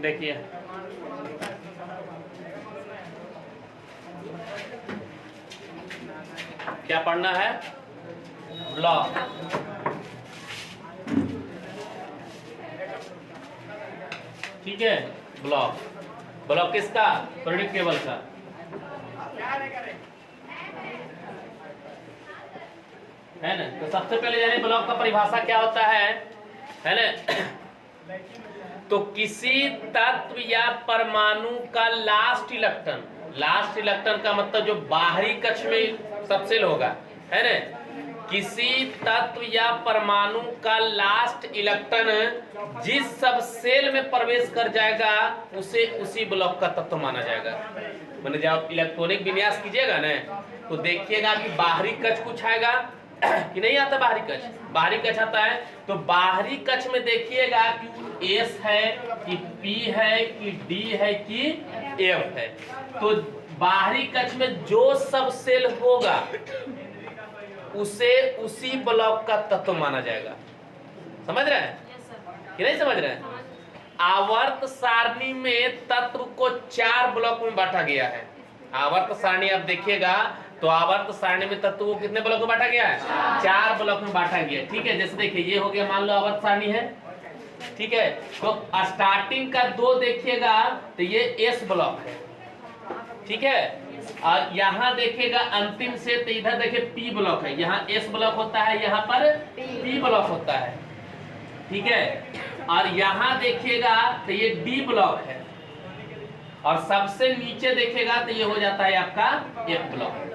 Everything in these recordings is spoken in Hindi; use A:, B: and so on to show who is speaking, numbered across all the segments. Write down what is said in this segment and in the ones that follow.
A: देखिए क्या पढ़ना है, ब्लॉक। ठीक है, ब्लॉक। ब्लॉक किसका, पीरियोडिक टेबल का। है ना। तो सबसे पहले जानिए ब्लॉक का परिभाषा क्या होता है ना। तो किसी तत्व या परमाणु का लास्ट इलेक्ट्रॉन, लास्ट इलेक्ट्रॉन का मतलब जो बाहरी कक्ष में सबसेल होगा, है ना। किसी तत्व या परमाणु का लास्ट इलेक्ट्रॉन जिस सब सेल में प्रवेश कर जाएगा उसे उसी ब्लॉक का तत्व माना जाएगा। मैंने जब इलेक्ट्रॉनिक विन्यास कीजिएगा ना तो देखिएगा कि बाहरी कक्ष कुछ आएगा कि नहीं आता। बाहरी कक्ष, बाहरी कक्ष आता है तो बाहरी कक्ष में देखिएगा कि एस है कि पी है कि डी है कि एफ है। तो बाहरी कक्ष में जो सब सेल होगा उसे उसी ब्लॉक का तत्व माना जाएगा। समझ रहे हैं कि नहीं समझ रहे हैं। आवर्त सारणी में तत्व को 4 ब्लॉक में बांटा गया है। आवर्त सारणी आप देखिएगा तो आवर्त सारणी में तत्व को कितने ब्लॉक में बांटा गया है, 4 ब्लॉक में बांटा गया। ठीक है, जैसे देखिए ये हो गया, मान लो आवर्त सारणी है। ठीक है, तो स्टार्टिंग का 2 देखिएगा तो ये एस ब्लॉक है। ठीक है, और यहाँ देखिएगा अंतिम से तो इधर देखिए पी ब्लॉक है। यहाँ एस ब्लॉक होता है, यहाँ पर पी ब्लॉक होता है। ठीक है, और यहाँ देखिएगा तो ये डी ब्लॉक है और सबसे नीचे देखिएगा तो ये हो जाता है आपका एफ ब्लॉक।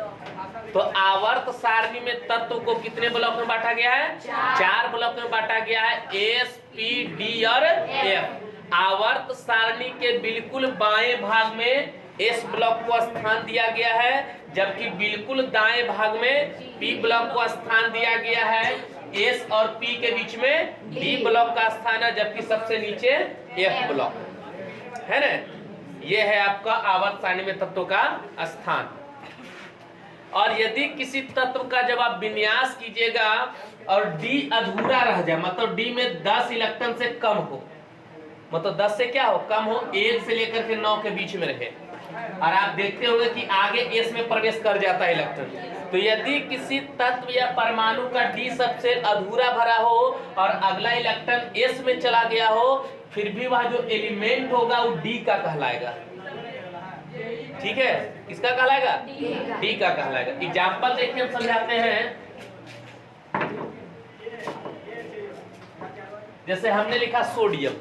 A: तो आवर्त सारणी में तत्व को कितने ब्लॉक में बांटा गया है, 4 ब्लॉक में बांटा गया है, एस पी डी और एफ। आवर्त सारणी के बिल्कुल बाएं भाग में एस ब्लॉक को स्थान दिया गया है, जबकि बिल्कुल दाएं भाग में पी ब्लॉक को स्थान दिया गया है। एस और पी के बीच में डी ब्लॉक का स्थान है, जबकि सबसे नीचे एफ ब्लॉक है ना। ये है आपका आवर्त सारणी में तत्वों का स्थान। और यदि किसी तत्व का जब आप विन्यास कीजिएगा और डी अधूरा रह जाए, मतलब डी में 10 इलेक्ट्रॉन से कम हो, मतलब 10 से क्या हो, कम हो, 1 से लेकर के 9 के बीच में रहे, और आप देखते होंगे कि आगे एस में प्रवेश कर जाता है इलेक्ट्रॉन। तो यदि किसी तत्व या परमाणु का डी सबसेल अधूरा भरा हो और अगला इलेक्ट्रॉन एस में चला गया हो, फिर भी वह जो एलिमेंट होगा वो डी का कहलाएगा। ठीक है, किसका कहलाएगा, डी का कहलाएगा। एग्जाम्पल देखिए हम समझाते हैं। जैसे हमने लिखा सोडियम,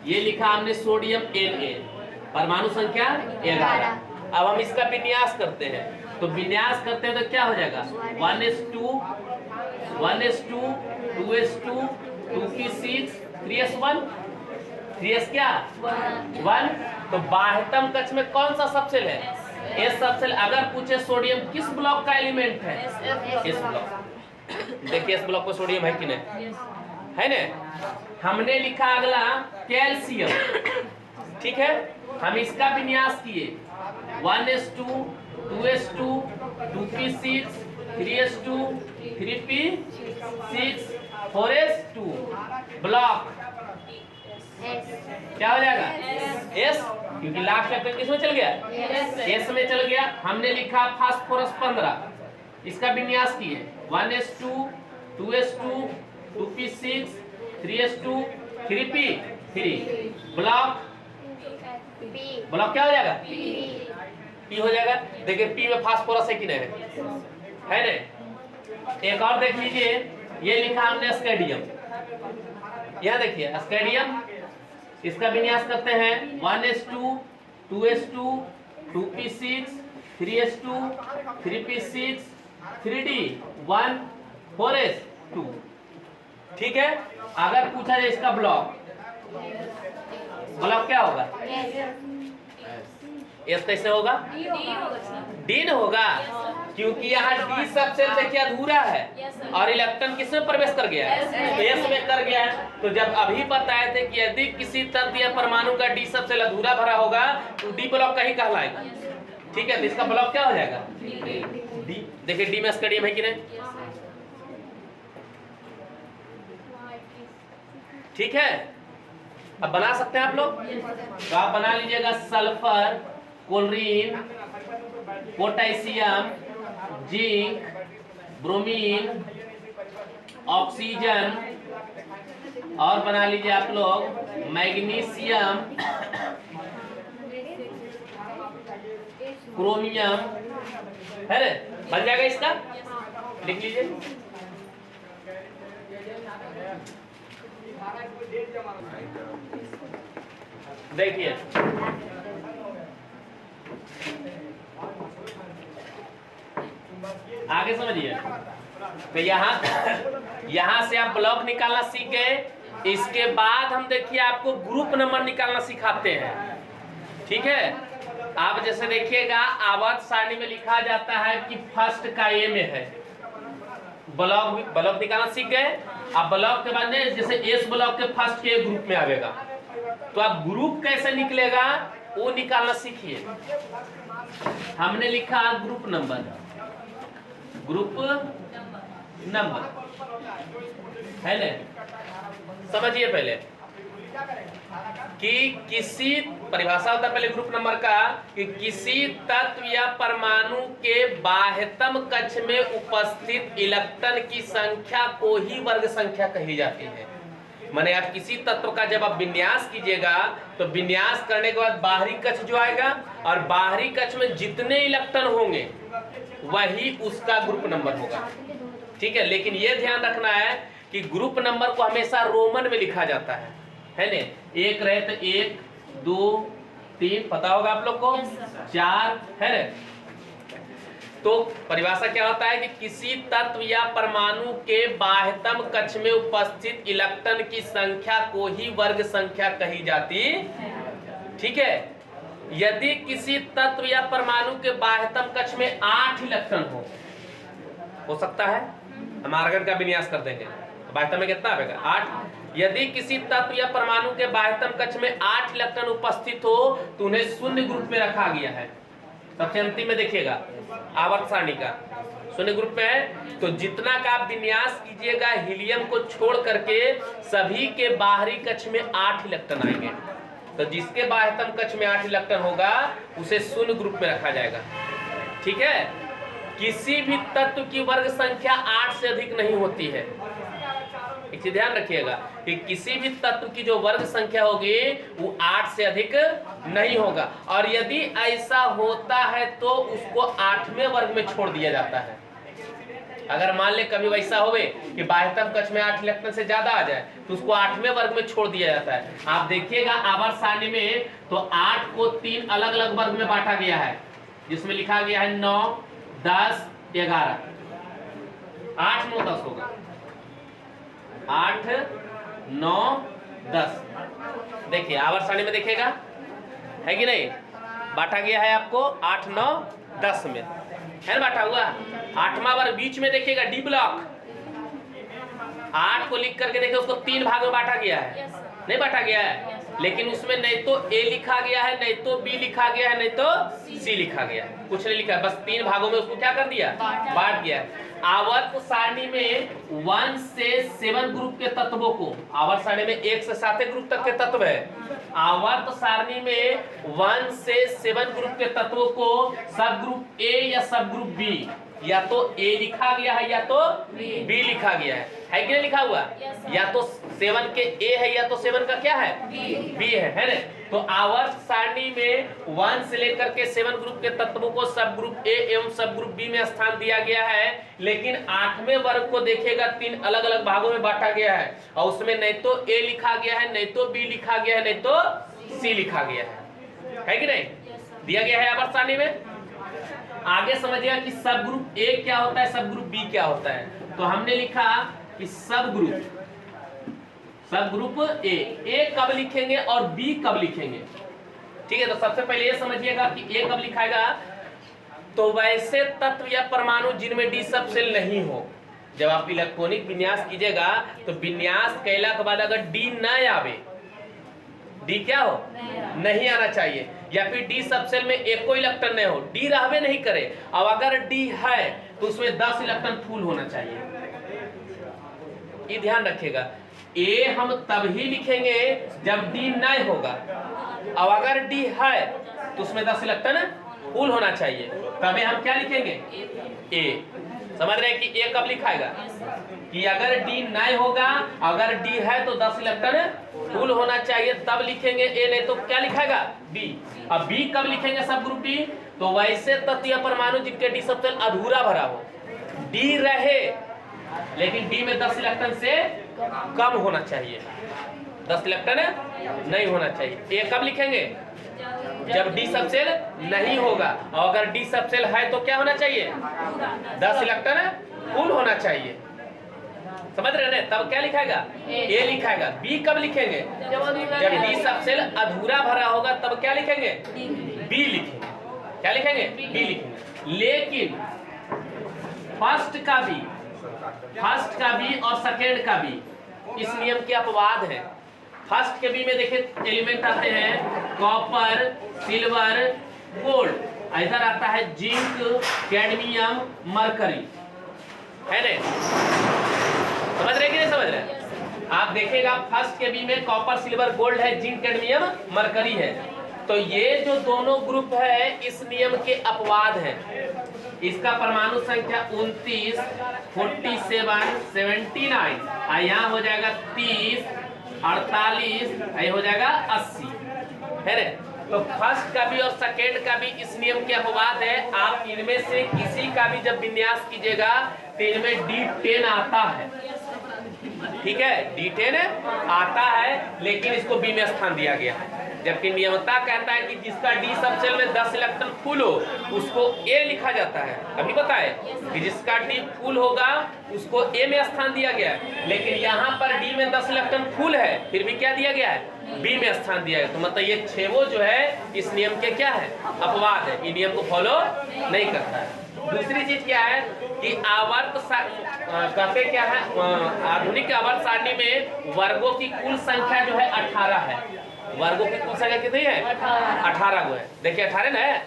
A: ये लिखा हमने सोडियम Na, परमाणु संख्या 11। अब हम इसका विन्यास करते हैं, तो विन्यास करते हैं तो क्या हो जाएगा, 1s2 1s2 2s2 2p6 3s1 3s क्या 1। तो बाह्यतम कक्ष में कौन सा सबसेल है, एस सबसेल। अगर पूछे सोडियम किस ब्लॉक का एलिमेंट है, एस ब्लॉक। देखिए एस ब्लॉक को सोडियम है कि नहीं, है ना। हमने लिखा अगला कैल्शियम। ठीक है, हम इसका विन्यास किए 1s2 2s2 2p6 3s2 3p6 4s2 block क्या हो जाएगा, एस, क्योंकि लास्ट इलेक्ट्रॉन किस में चल गया, एस में चल गया। हमने लिखा फास्फोरस 15, इसका विन्यास किए 1s2 2s2 2p6 3s2 3p3 block. Block क्या हो जाएगा, पी हो जाएगा। देखिए पी में फास्फोरस है कि नहीं है ना। एक और देख लीजिए, ये लिखा हमने स्केडियम। यहाँ देखिए स्केडियम, इसका विन्यास करते हैं 1s2 2s2 2p6 3s2 3p6 3d1 4s2। ठीक है, अगर पूछा जाए इसका ब्लॉक, ब्लॉक क्या होगा, एस कैसे होगा, डी न होगा, क्योंकि यहाँ डी सबसेल देखिए अधूरा है और इलेक्ट्रॉन किस में प्रवेश कर गया है, एस में कर गया है। तो जब अभी बताए थे कि यदि किसी तत्व या परमाणु का डी सबसेल अधूरा भरा होगा तो डी ब्लॉक का ही कहलाएगा। ठीक है, तो इसका ब्लॉक क्या हो जाएगा, डी। देखिए डी में स्केडियम है कि नहीं। ठीक है, अब बना सकते हैं आप लोग, तो आप बना लीजिएगा sulphur, chlorine, potassium, zinc, bromine, oxygen, और बना लीजिए आप लोग मैग्नीशियम, क्रोमियम, है ना, बन जाएगा इसका, लिख लीजिए। देखिए आगे समझिए, तो यहाँ से आप ब्लॉक निकालना सीख गए। इसके बाद हम देखिए आपको ग्रुप नंबर निकालना सिखाते हैं, ठीक है। आप जैसे देखिएगा आवर्त सारणी में लिखा जाता है कि फर्स्ट का ए में है, ब्लॉक निकालना सीख गए। अब ब्लॉक के बाद में जैसे एस ब्लॉक के फर्स्ट के ग्रुप में आवेगा, तो आप ग्रुप कैसे निकलेगा वो निकालना सीखिए। हमने लिखा ग्रुप नंबर, है ना, समझिए पहले कि किसी परिभाषा होता है पहले ग्रुप नंबर का, कि किसी तत्व या परमाणु के बाह्यतम कक्ष में उपस्थित इलेक्ट्रॉन की संख्या को ही वर्ग संख्या कही जाती है। माने आप किसी तत्व का जब आप विन्यास कीजिएगा तो विन्यास करने के बाद बाहरी कक्ष जो आएगा, और बाहरी कक्ष में जितने इलेक्ट्रॉन होंगे वही उसका ग्रुप नंबर होगा, ठीक है। लेकिन ये ध्यान रखना है कि ग्रुप नंबर को हमेशा रोमन में लिखा जाता है ना। एक रहे तो 1 2 3 पता होगा आप लोग को, 4 है ना। तो परिभाषा क्या होता है कि किसी तत्व या परमाणु के बाह्यतम कक्ष में उपस्थित इलेक्ट्रॉन की संख्या को ही वर्ग संख्या कही जाती, ठीक है। यदि किसी तत्व या परमाणु के बाह्यतम कक्ष में 8 इलेक्ट्रॉन हो सकता है, हम आर्गन का विन्यास कर देंगे, बाह्यतम में कितना आएगा 8। यदि किसी तत्व या परमाणु के बाह्यतम कक्ष में 8 इलेक्ट्रॉन उपस्थित हो तो उन्हें शून्य ग्रुप में रखा गया है। सबसे अंतिम में देखिएगा आवर्त सारणी का शून्य ग्रुप में है, तो जितना का आप विन्यास कीजिएगा हीलियम को छोड़ करके सभी के बाहरी कक्ष में 8 इलेक्ट्रॉन आएंगे। तो जिसके बाह्यतम कक्ष में 8 इलेक्ट्रॉन होगा उसे शून्य ग्रुप में रखा जाएगा, ठीक है। किसी भी तत्व की वर्ग संख्या 8 से अधिक नहीं होती है। एक चीज ध्यान रखिएगा कि किसी भी तत्व की जो वर्ग संख्या होगी वो 8 से अधिक नहीं होगा, और यदि ऐसा होता है तो उसको 8वें वर्ग में छोड़ दिया जाता है। अगर मान ले कभी वैसा होवे कि बाह्यतम कक्ष में 8 इलेक्ट्रॉन से ज्यादा आ जाए तो उसको 8वें वर्ग में छोड़ दिया जाता है। आप देखिएगा आवर्त सारणी में तो 8 को 3 अलग अलग वर्ग में बांटा गया है, जिसमें लिखा गया है 9 10 11। 8 9 10 होगा, 8 9 10। देखिए आवर्त सारणी में देखिएगा है कि नहीं, बांटा गया है आपको 8 9 10 में, है ना बांटा हुआ। 8वां वर्ग बीच में देखिएगा डी ब्लॉक, 8 को लिख करके देखिए उसको 3 भाग में बांटा गया है, नहीं बांटा गया है, लेकिन उसमें नहीं तो ए लिखा गया है, नहीं तो बी लिखा गया है, नहीं तो सी लिखा गया है, कुछ नहीं लिखा है, बस 3 भागों में उसको क्या कर दिया, बांट दिया। आवर्त सारणी में 1 से 7 ग्रुप के तत्वों को, आवर्त सारणी में 1 से 7 ग्रुप तक के तत्व है, आवर्त सारणी में 1 से 7 ग्रुप के तत्वों को सब ग्रुप ए या सब ग्रुप बी, या तो ए लिखा गया है या तो बी लिखा गया है कि नहीं लिखा हुआ, या तो 7 के ए है या तो 7 का क्या है बी है ना। तो आवर्त सारणी में 1 से लेकर के 7 ग्रुप के तत्वों को सब ग्रुप ए एवं सब ग्रुप बी में स्थान दिया गया है, लेकिन 8वें वर्ग को देखिएगा 3 अलग अलग भागों में बांटा गया है, और उसमें नहीं तो ए लिखा गया है, नहीं तो बी लिखा गया है, नहीं तो सी लिखा गया है कि नहीं, दिया गया है आवर्त सारणी में। आगे समझिएगा कि सब ग्रुप ए क्या होता है, सब ग्रुप बी क्या होता है। तो हमने लिखा कि सब ग्रुप ए कब लिखेंगे और बी कब लिखेंगे, ठीक है। तो सबसे पहले ये समझिएगा कि ए कब लिखाएगा, तो वैसे तत्व या परमाणु जिनमें डी सब सेल नहीं हो। जब आप इलेक्ट्रॉनिक विन्यास कीजिएगा तो विन्यास कैला के बाद अगर डी न आवे, डी क्या हो नहीं आना चाहिए, या फिर डी सबसेल में एक कोई इलेक्ट्रॉन नहीं हो, डी रहबे नहीं करे, और अगर डी है तो उसमें 10 इलेक्ट्रॉन फुल होना चाहिए। ये ध्यान रखिएगा ए हम तभी लिखेंगे जब डी नहीं होगा। अब अगर डी है तो उसमें 10 इलेक्ट्रॉन फुल होना चाहिए, तभी हम क्या लिखेंगे ए। समझ रहे हैं कि ए कब लिखाएगा कि अगर डी नहीं होगा, अगर डी है तो 10 इलेक्ट्रॉन फुल होना चाहिए तब लिखेंगे ए, नहीं तो क्या लिखाएगा बी। अब बी कब लिखेंगे सब ग्रुप डी, तो वैसे तत्व या परमाणु जिनके डी सबसेल अधूरा भरा हो, डी रहे लेकिन डी में 10 इलेक्ट्रॉन से कम होना चाहिए, 10 इलेक्ट्रॉन नहीं होना चाहिए। ए कब लिखेंगे जब डी सबसेल नहीं होगा, और अगर डी सबसेल है तो क्या होना चाहिए 10 इलेक्ट्रॉन फुल होना चाहिए। समझ रहे हैं? तब क्या लिखाएगा ए लिखाएगा। बी कब लिखेंगे जब डी सबसेल अधूरा भरा होगा, तब क्या लिखेंगे बी लिखेंगे। क्या लिखेंगे बी लिखेंगे। लेकिन फर्स्ट का बी और सेकेंड का बी इस नियम के अपवाद है। फर्स्ट के बी में देखिए एलिमेंट आते हैं कॉपर, सिल्वर, गोल्ड, इधर आता है जिंक, कैडमियम, मरकरी, है ना? समझ रहे कि नहीं समझ रहे? आप देखिएगा फर्स्ट के बी में कॉपर, सिल्वर, गोल्ड है, जिंक, कैडमियम, मरकरी है। तो ये जो दोनों ग्रुप है इस नियम के अपवाद हैं। इसका परमाणु संख्या 29, 47, 79, यहाँ हो जाएगा 30, 48, ये हो जाएगा 80, है ना? तो फर्स्ट का भी और सेकेंड का भी इस नियम के अपवाद है। आप इनमें से किसी का भी जब विन्यास कीजिएगा तो इनमें D10 आता है, ठीक है, D10 आता है, लेकिन इसको बी में स्थान दिया गया है। जबकि नियमता कहता है कि जिसका डी सबसेल में 10 इलेक्ट्रॉन फुल हो उसको ए लिखा जाता है। अभी बताए कि जिसका डी फुल होगा उसको ए में स्थान दिया गया है, लेकिन यहाँ पर डी में 10 इलेक्ट्रॉन फुल है फिर भी क्या दिया गया है बी में स्थान दिया गया। तो मतलब ये छेवो जो है इस नियम के क्या है अपवाद है, ये नियम को फॉलो नहीं करता है। दूसरी चीज क्या है कि आवर्त कहते क्या है, आधुनिक आवर्त सारणी में वर्गों की कुल संख्या जो है 18 है। वर्गों की कुल संख्या कितनी है 18 गो है। देखिए 18 ना है।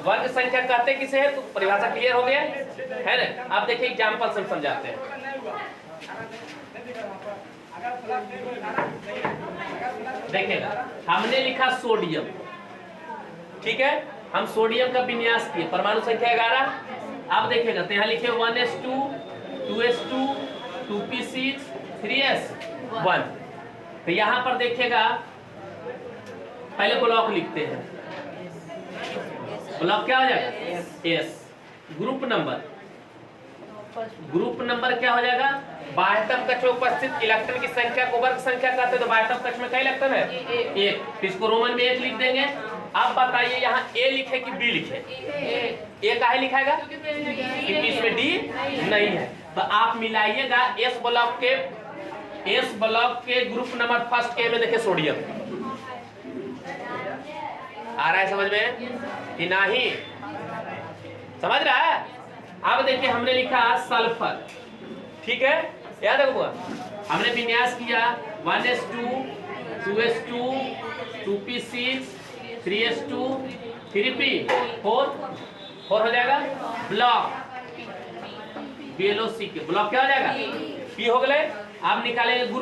A: वर्ग संख्या कहते किसे है, तो परिभाषा क्लियर हो गया है ना? आप देखिए एग्जांपल से समझाते हैं। देखिएगा हमने लिखा सोडियम, ठीक है, हम सोडियम का विन्यास किए, परमाणु संख्या 11। आप देखिएगा तो यहाँ लिखे 1s2, 2s2, 2p6, 3s1। तो यहाँ पर देखिएगा पहले ब्लॉक लिखते हैं। ब्लॉक क्या हो जाएगा एस। ग्रुप नंबर क्या हो जाएगा, बाह्यतम कक्ष में उपस्थित इलेक्ट्रॉन की संख्या को वर्ग संख्या कहते हैं। तो बाह्यतम कक्ष में कई इलेक्ट्रॉन है 1, इसको रोमन में 1 लिख देंगे। अब बताइए यहाँ ए लिखे कि बी लिखे? ए काहे लिखाएगा क्योंकि इसमें डी नहीं है। तो आप मिलाइएगा एस ब्लॉक के ग्रुप नंबर फर्स्ट के में देखिए सोडियम आ रहा है समझ में कि नहीं? समझ रहा है? अब देखिए हमने लिखा सल्फर, ठीक है, याद रखो हमने विन्यास किया 1s2, 2s2, 2p6, 3s2, 3p4 हो जाएगा। ब्लॉक BLOC के ब्लॉक क्या हो जाएगा पी हो गए। आप निकालेंगे